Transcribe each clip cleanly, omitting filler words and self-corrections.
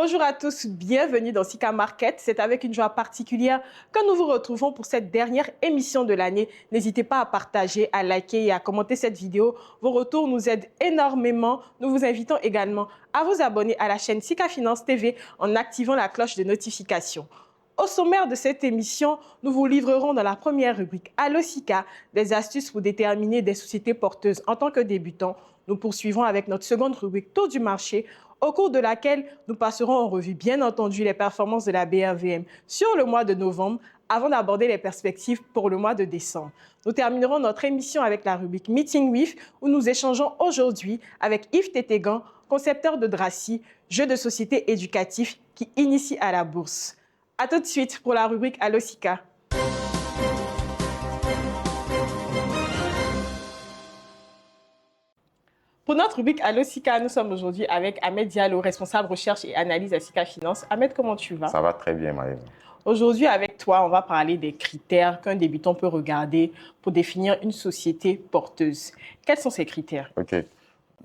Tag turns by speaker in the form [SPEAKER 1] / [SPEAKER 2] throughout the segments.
[SPEAKER 1] Bonjour à tous, bienvenue dans Sika Market. C'est avec une joie particulière que nous vous retrouvons pour cette dernière émission de l'année. N'hésitez pas à partager, à liker et à commenter cette vidéo. Vos retours nous aident énormément. Nous vous invitons également à vous abonner à la chaîne Sika Finance TV en activant la cloche de notification. Au sommaire de cette émission, nous vous livrerons dans la première rubrique Allo Sika des astuces pour déterminer des sociétés porteuses en tant que débutants. Nous poursuivrons avec notre seconde rubrique Tour du marché, au cours de laquelle nous passerons en revue, bien entendu, les performances de la BRVM sur le mois de novembre avant d'aborder les perspectives pour le mois de décembre. Nous terminerons notre émission avec la rubrique Meeting with, où nous échangeons aujourd'hui avec Yves Tétégan, concepteur de Dracy, jeu de société éducatif qui initie à la bourse. A tout de suite pour la rubrique Allo Sika. Pour notre rubrique Allo Sika, nous sommes aujourd'hui avec Ahmed Diallo, responsable recherche et analyse à Sika Finance. Ahmed, comment tu vas?
[SPEAKER 2] Ça va très bien, Maëlle.
[SPEAKER 1] Aujourd'hui, avec toi, on va parler des critères qu'un débutant peut regarder pour définir une société porteuse. Quels sont ces critères?
[SPEAKER 2] OK.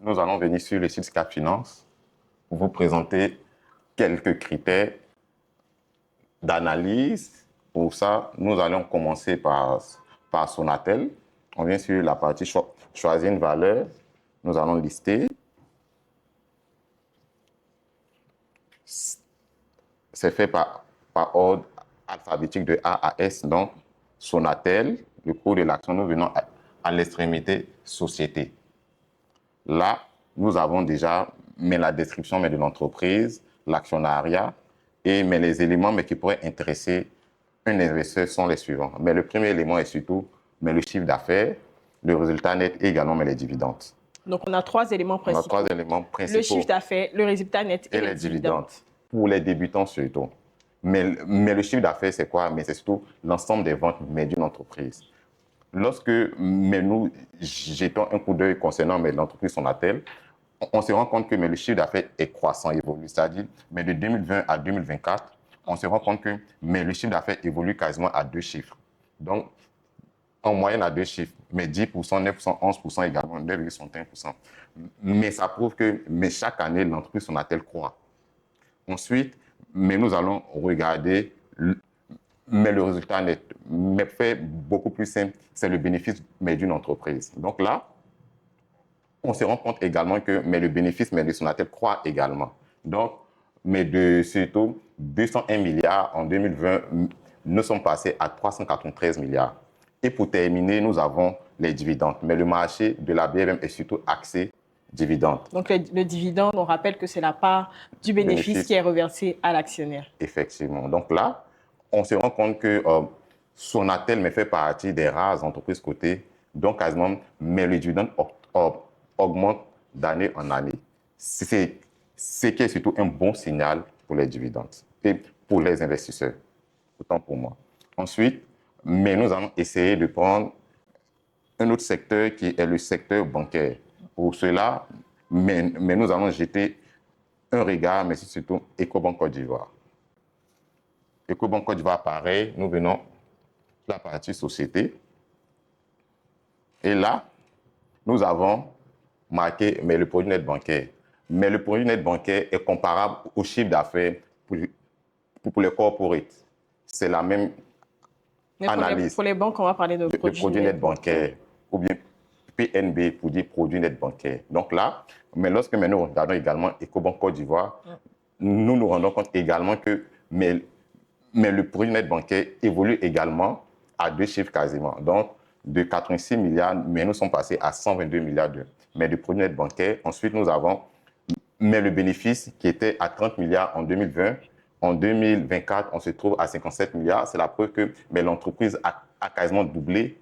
[SPEAKER 2] Nous allons venir sur le site Sika Finance pour vous présenter quelques critères d'analyse. Pour ça, nous allons commencer par Sonatel. On vient sur la partie choisir une valeur. Nous allons lister. C'est fait par ordre alphabétique de A à S. Donc, Sonatel, le cours de l'action, nous venons à l'extrémité société. Là, nous avons déjà la description de l'entreprise, l'actionnariat, mais les éléments qui pourraient intéresser un investisseur sont les suivants. Mais le premier élément est surtout le chiffre d'affaires, le résultat net et également les dividendes.
[SPEAKER 1] Donc, on a trois éléments principaux.
[SPEAKER 2] On a trois éléments principaux.
[SPEAKER 1] Le chiffre d'affaires, le résultat net et les dividendes.
[SPEAKER 2] Pour les débutants surtout. Mais le chiffre d'affaires, c'est quoi? Mais c'est surtout l'ensemble des ventes d'une entreprise. Lorsque nous jetons un coup d'œil concernant l'entreprise Sonatel, on se rend compte que le chiffre d'affaires est croissant, évolue. C'est-à-dire, de 2020 à 2024, on se rend compte que le chiffre d'affaires évolue quasiment à deux chiffres. Donc, en moyenne à deux chiffres, mais 10%, 9%, 11% également, 9,61%. Mais ça prouve que chaque année, l'entreprise Sonatel croît. Ensuite, nous allons regarder le résultat net. Mais fait beaucoup plus simple, c'est le bénéfice d'une entreprise. Donc là, on se rend compte également que le bénéfice de Sonatel croît également. Donc, de surtout 201 milliards en 2020, nous sommes passés à 393 milliards. Et pour terminer, nous avons les dividendes. Mais le marché de la BRM est surtout axé dividendes.
[SPEAKER 1] Donc, le dividende, on rappelle que c'est la part du bénéfice qui est reversée à l'actionnaire.
[SPEAKER 2] Effectivement. Donc là, on se rend compte que Sonatel fait partie des rares entreprises cotées, donc quasiment, mais le dividende augmente d'année en année. C'est ce qui est surtout un bon signal pour les dividendes et pour les investisseurs, autant pour moi. Ensuite, nous allons essayer de prendre un autre secteur qui est le secteur bancaire. Pour cela, nous allons jeter un regard, mais c'est surtout Ecobank Côte d'Ivoire. Ecobank Côte d'Ivoire, pareil, nous venons de la partie société. Et là, nous avons marqué le produit net bancaire. Mais le produit net bancaire est comparable au chiffre d'affaires pour les corporates. C'est la même analyse.
[SPEAKER 1] Pour les banques, on va parler de
[SPEAKER 2] produit net bancaire ou bien PNB pour dire produit net bancaire. Donc là, lorsque nous regardons également Ecobank Côte d'Ivoire, nous nous rendons compte également que le produit net bancaire évolue également à deux chiffres quasiment. Donc, de 86 milliards, nous sommes passés à 122 milliards de produits net bancaire. Ensuite, nous avons le bénéfice qui était à 30 milliards en 2020. En 2024, on se trouve à 57 milliards. C'est la preuve que l'entreprise a quasiment doublé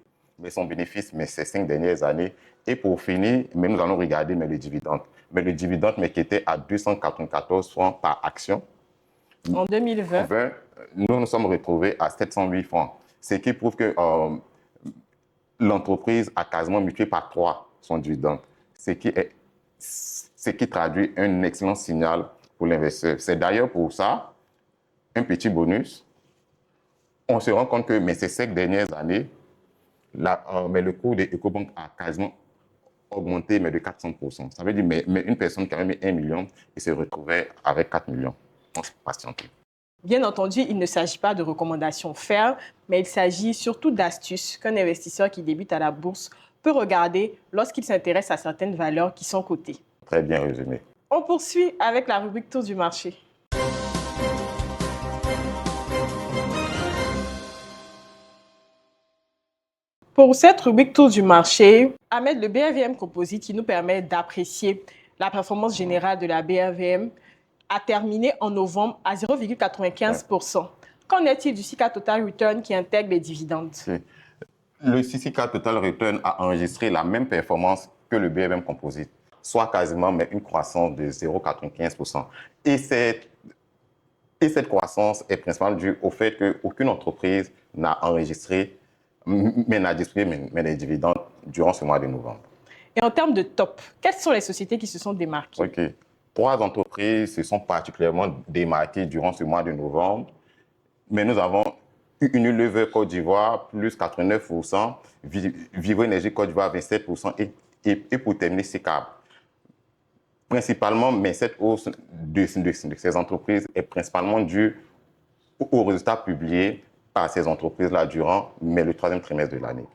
[SPEAKER 2] son bénéfice ces 5 dernières années. Et pour finir, nous allons regarder le dividende. Le dividende qui était à 294 francs par action.
[SPEAKER 1] En 2020,
[SPEAKER 2] nous nous sommes retrouvés à 708 francs. Ce qui prouve que l'entreprise a quasiment multiplié par 3 son dividende. Ce qui traduit un excellent signal pour l'investisseur. C'est d'ailleurs pour ça, un petit bonus. On se rend compte que ces 5 dernières années, le cours de Ecobank a quasiment augmenté de 400%. Ça veut dire une personne qui avait mis 1 million, il se retrouvait avec 4 millions. patienter.
[SPEAKER 1] Bien entendu, il ne s'agit pas de recommandations fermes, mais il s'agit surtout d'astuces qu'un investisseur qui débute à la bourse peut regarder lorsqu'il s'intéresse à certaines valeurs qui sont cotées.
[SPEAKER 2] Très bien résumé.
[SPEAKER 1] On poursuit avec la rubrique Tour du marché. Pour cette rubrique Tour du marché, Ahmed, le BRVM Composite qui nous permet d'apprécier la performance générale de la BRVM a terminé en novembre à 0,95%. Qu'en est-il du Sika Total Return qui intègre les dividendes?
[SPEAKER 2] Le Sika Total Return a enregistré la même performance que le BRVM Composite, soit quasiment mais une croissance de 0,95%. Et cette croissance est principalement due au fait qu'aucune entreprise n'a enregistré, mais n'a distribué des dividendes durant ce mois de novembre.
[SPEAKER 1] Et en termes de top, quelles sont les sociétés qui se sont démarquées?
[SPEAKER 2] Ok. 3 entreprises se sont particulièrement démarquées durant ce mois de novembre, mais nous avons Unilever Côte d'Ivoire, plus 89%, Vivo Énergie Côte d'Ivoire, 27%, et pour terminer, SICAB. Principalement, mais cette hausse de ces entreprises est principalement due aux résultats publiés par ces entreprises-là durant le troisième trimestre de l'année.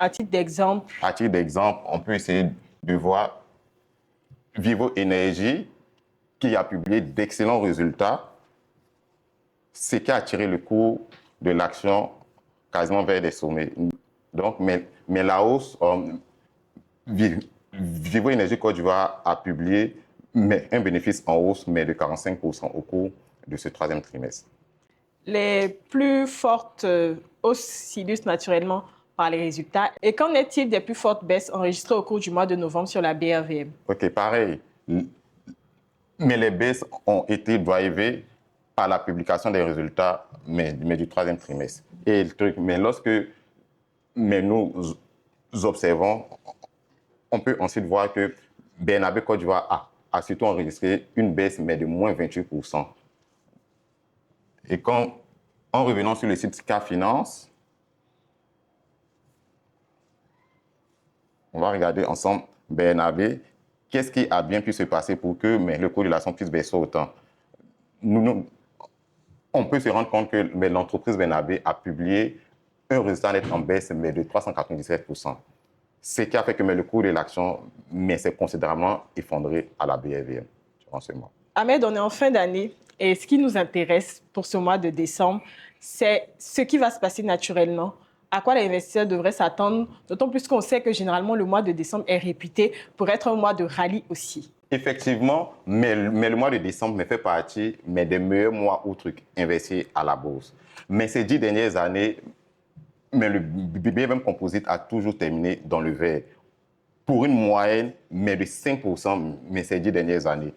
[SPEAKER 1] À titre d'exemple?
[SPEAKER 2] À titre d'exemple, on peut essayer de voir Vivo Énergie, qui a publié d'excellents résultats, ce qui a attiré le cours de l'action quasiment vers des sommets. Donc, mais la hausse, Vivo Énergie Côte d'Ivoire a publié un bénéfice en hausse, mais de 45% au cours de ce troisième trimestre.
[SPEAKER 1] Les plus fortes hausses s'illustrent naturellement par les résultats. Et qu'en est-il des plus fortes baisses enregistrées au cours du mois de novembre sur la BRVM?
[SPEAKER 2] Ok, pareil. Mais les baisses ont été drivées par la publication des résultats mais du troisième trimestre. Et le truc, mais lorsque nous observons, on peut ensuite voir que BNAB Côte d'Ivoire a surtout enregistré une baisse mais de moins 28%. Et en revenant sur le site Sika Finance, on va regarder ensemble BNAB, qu'est-ce qui a bien pu se passer pour que le cours de l'action puisse baisser autant. On peut se rendre compte que l'entreprise BNAB a publié un résultat net en baisse mais de 397%. Ce qui a fait que le cours de l'action s'est considérablement effondré à la BRVM durant ce mois.
[SPEAKER 1] Ahmed, on est en fin d'année et ce qui nous intéresse pour ce mois de décembre, c'est ce qui va se passer naturellement. À quoi l'investisseur devrait s'attendre, d'autant plus qu'on sait que généralement le mois de décembre est réputé pour être un mois de rallye aussi.
[SPEAKER 2] Effectivement, mais le mois de décembre fait partie des meilleurs mois où investir à la bourse. Mais ces 10 dernières années, le BRVM Composite a toujours terminé dans le vert pour une moyenne de 5% ces 10 dernières années.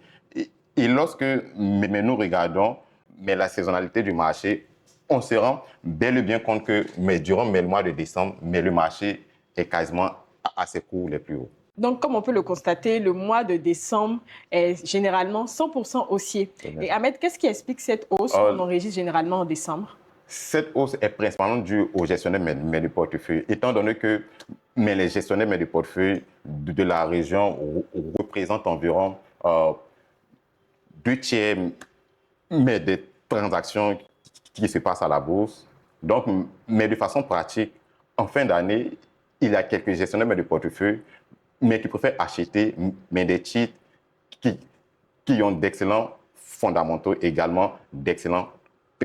[SPEAKER 2] Et lorsque nous regardons la saisonnalité du marché, on se rend bel et bien compte que durant le mois de décembre, le marché est quasiment à ses cours les plus hauts.
[SPEAKER 1] Donc, comme on peut le constater, le mois de décembre est généralement 100% haussier. Et Ahmed, qu'est-ce qui explique cette hausse qu'on enregistre généralement en décembre?
[SPEAKER 2] Cette hausse est principalement due aux gestionnaires de portefeuille, étant donné que les gestionnaires de portefeuille de la région représentent environ 2/3 des transactions qui se passent à la bourse. Donc, de façon pratique, en fin d'année, il y a quelques gestionnaires de portefeuille qui préfèrent acheter des titres qui ont d'excellents fondamentaux, également d'excellentes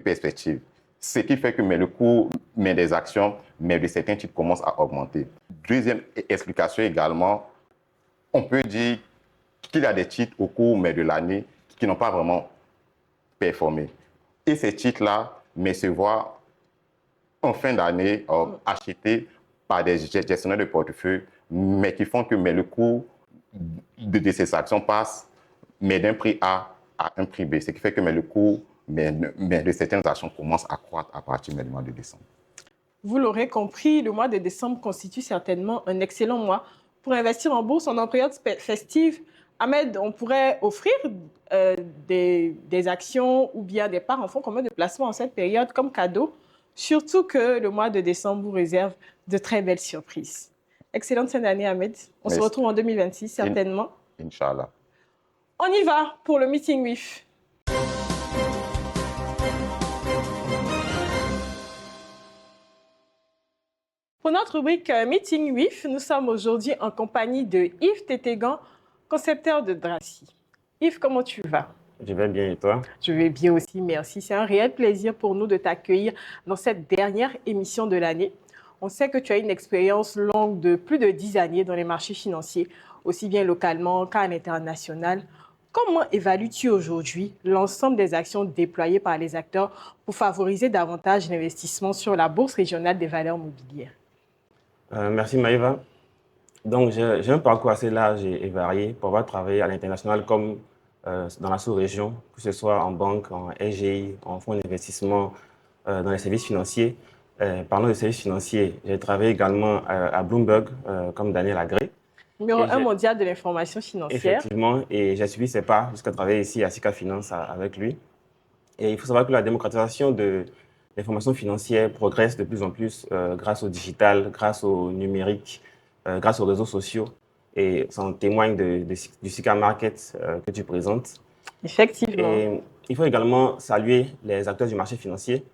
[SPEAKER 2] perspectives. Ce qui fait que le cours des actions de certains titres commence à augmenter. Deuxième explication également, on peut dire qu'il y a des titres au cours de l'année qui n'ont pas vraiment performé. Et ces titres-là se voient en fin d'année achetés par des gestionnaires de portefeuille, qui font que le cours de ces actions passe d'un prix A à un prix B, ce qui fait que le cours de certaines actions commence à croître à partir du mois de décembre.
[SPEAKER 1] Vous l'aurez compris, le mois de décembre constitue certainement un excellent mois pour investir en bourse en période festive. Ahmed, on pourrait offrir des actions ou bien des parts en fonds communs de placement en cette période comme cadeau, surtout que le mois de décembre vous réserve de très belles surprises. Excellente fin d'année, Ahmed. On se retrouve en 2026, certainement.
[SPEAKER 2] Inch'Allah.
[SPEAKER 1] On y va pour le Meeting with. Pour notre rubrique Meeting with, nous sommes aujourd'hui en compagnie de Yves Tétégan, concepteur de Dracy. Yves, comment tu vas?
[SPEAKER 3] Je vais bien et toi?
[SPEAKER 1] Je vais bien aussi, merci. C'est un réel plaisir pour nous de t'accueillir dans cette dernière émission de l'année. On sait que tu as une expérience longue de plus de 10 années dans les marchés financiers, aussi bien localement qu'à l'international. Comment évalues-tu aujourd'hui l'ensemble des actions déployées par les acteurs pour favoriser davantage l'investissement sur la Bourse régionale des valeurs mobilières?
[SPEAKER 3] Merci Maïva. Donc j'ai un parcours assez large et varié pour avoir travaillé à l'international comme dans la sous-région, que ce soit en banque, en SGI, en fonds d'investissement, dans les services financiers. Parlant de services financiers, j'ai travaillé également à Bloomberg comme Daniel Agré.
[SPEAKER 1] Numéro 1 mondial de l'information financière.
[SPEAKER 3] Effectivement, et j'ai suivi ses pas jusqu'à travailler ici à Sika Finance avec lui. Et il faut savoir que la démocratisation de l'information financière progresse de plus en plus grâce au digital, grâce au numérique, grâce aux réseaux sociaux. Et ça en témoigne du Sika Market que tu présentes.
[SPEAKER 1] Effectivement.
[SPEAKER 3] Et il faut également saluer les acteurs du marché financier,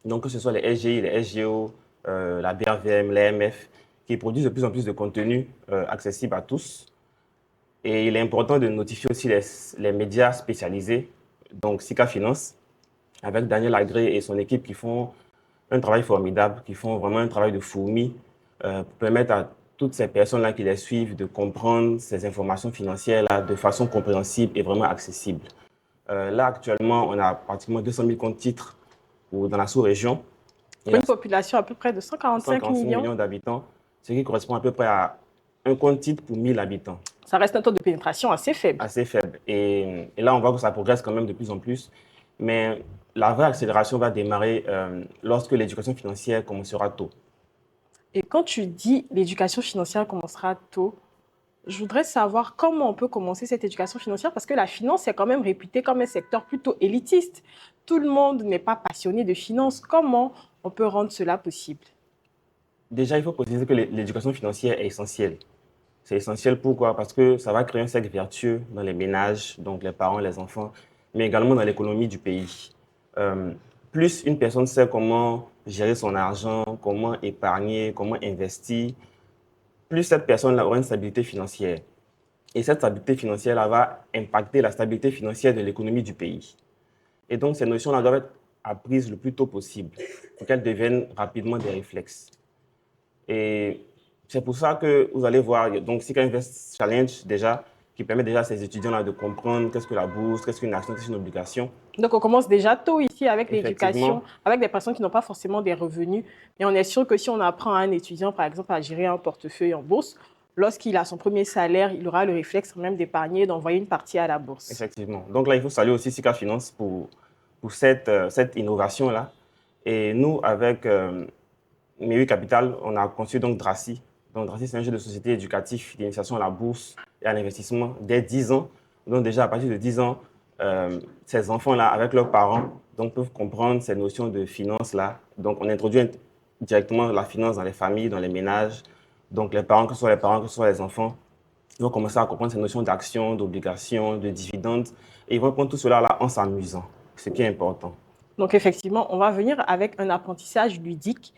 [SPEAKER 3] donc que ce soit les SGI, les SGO, la BRVM, l'AMF, qui produisent de plus en plus de contenu accessible à tous. Et il est important de notifier aussi les médias spécialisés, donc Sika Finance, avec Daniel Agré et son équipe qui font un travail formidable, qui font vraiment un travail de fourmi pour permettre à toutes ces personnes-là qui les suivent de comprendre ces informations financières-là de façon compréhensible et vraiment accessible. Là, actuellement, on a pratiquement 200 000 comptes titres dans la sous-région.
[SPEAKER 1] Pour une population à peu près de 145 millions
[SPEAKER 3] d'habitants, ce qui correspond à peu près à un compte titre pour 1000 habitants.
[SPEAKER 1] Ça reste un taux de pénétration assez faible.
[SPEAKER 3] Assez faible. Et là, on voit que ça progresse quand même de plus en plus. Mais la vraie accélération va démarrer lorsque l'éducation financière commencera tôt.
[SPEAKER 1] Et quand tu dis l'éducation financière commencera tôt, je voudrais savoir comment on peut commencer cette éducation financière parce que la finance est quand même réputée comme un secteur plutôt élitiste. Tout le monde n'est pas passionné de finance. Comment on peut rendre cela possible?
[SPEAKER 3] Déjà, il faut préciser que l'éducation financière est essentielle. C'est essentiel pourquoi? Parce que ça va créer un cercle vertueux dans les ménages, donc les parents, les enfants, mais également dans l'économie du pays. Plus une personne sait comment gérer son argent, comment épargner, comment investir, plus cette personne-là aura une stabilité financière. Et cette stabilité financière-là va impacter la stabilité financière de l'économie du pays. Et donc, ces notions-là doivent être apprises le plus tôt possible pour qu'elles deviennent rapidement des réflexes. Et c'est pour ça que vous allez voir, donc Sika Invest Challenge déjà, qui permet déjà à ces étudiants-là de comprendre qu'est-ce que la bourse, qu'est-ce qu'une action, qu'est-ce qu'une obligation.
[SPEAKER 1] Donc, on commence déjà tôt ici avec l'éducation, avec des personnes qui n'ont pas forcément des revenus. Mais on est sûr que si on apprend à un étudiant, par exemple, à gérer un portefeuille en bourse, lorsqu'il a son premier salaire, il aura le réflexe même d'épargner, d'envoyer une partie à la bourse.
[SPEAKER 3] Effectivement. Donc là, il faut saluer aussi Sika Finance pour cette innovation-là. Et nous, avec Mewi Capital, on a conçu donc Dracy. Donc Dracy, c'est un jeu de société éducatif d'initiation à la bourse et à l'investissement dès 10 ans. Donc déjà, à partir de 10 ans, ces enfants-là, avec leurs parents, donc, peuvent comprendre ces notions de finance-là. Donc on introduit directement la finance dans les familles, dans les ménages. Donc les parents, que ce soit les parents, que ce soit les enfants, ils vont commencer à comprendre ces notions d'action, d'obligation, de dividendes. Et ils vont prendre tout cela là en s'amusant, ce qui est important.
[SPEAKER 1] Donc effectivement, on va venir avec un apprentissage ludique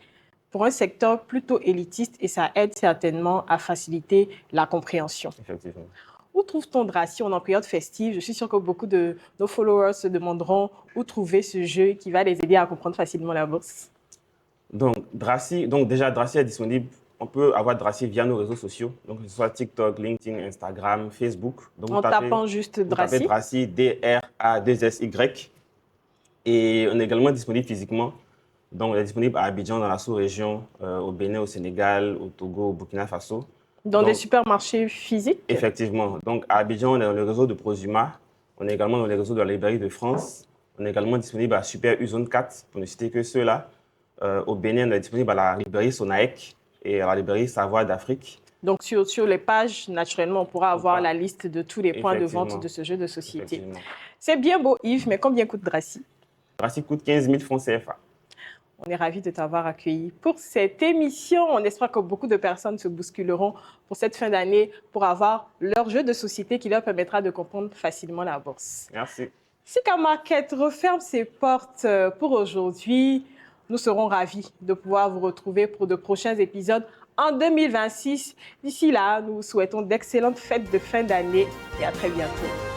[SPEAKER 1] pour un secteur plutôt élitiste et ça aide certainement à faciliter la compréhension.
[SPEAKER 3] Effectivement.
[SPEAKER 1] Où trouve-t-on Dracy? On est en période festive. Je suis sûre que beaucoup de nos followers se demanderont où trouver ce jeu qui va les aider à comprendre facilement la bourse.
[SPEAKER 3] Donc, Dracy, déjà, Dracy est disponible. On peut avoir Dracy via nos réseaux sociaux, donc que ce soit TikTok, LinkedIn, Instagram, Facebook. Donc,
[SPEAKER 1] en tapant juste Dracy.
[SPEAKER 3] Vous tapez Dracy, D-R-A-2-S-Y. Et on est également disponible physiquement. Donc, on est disponible à Abidjan, dans la sous-région, au Bénin, au Sénégal, au Togo, au Burkina Faso.
[SPEAKER 1] Dans des supermarchés physiques?
[SPEAKER 3] Effectivement. Donc, à Abidjan, on est dans le réseau de Prosuma. On est également dans les réseaux de la Librairie de France. On est également disponible à Super U Zone 4, pour ne citer que ceux-là. Au Bénin, on est disponible à la librairie Sonaec et à la librairie Savoir d'Afrique.
[SPEAKER 1] Donc, sur les pages, naturellement, on pourra avoir la liste de tous les points de vente de ce jeu de société. C'est bien beau, Yves, mais combien coûte Dracy?
[SPEAKER 3] Dracy coûte 15 000 francs CFA.
[SPEAKER 1] On est ravis de t'avoir accueilli pour cette émission. On espère que beaucoup de personnes se bousculeront pour cette fin d'année pour avoir leur jeu de société qui leur permettra de comprendre facilement la bourse.
[SPEAKER 3] Merci.
[SPEAKER 1] Sika Market referme ses portes pour aujourd'hui. Nous serons ravis de pouvoir vous retrouver pour de prochains épisodes en 2026. D'ici là, nous vous souhaitons d'excellentes fêtes de fin d'année et à très bientôt.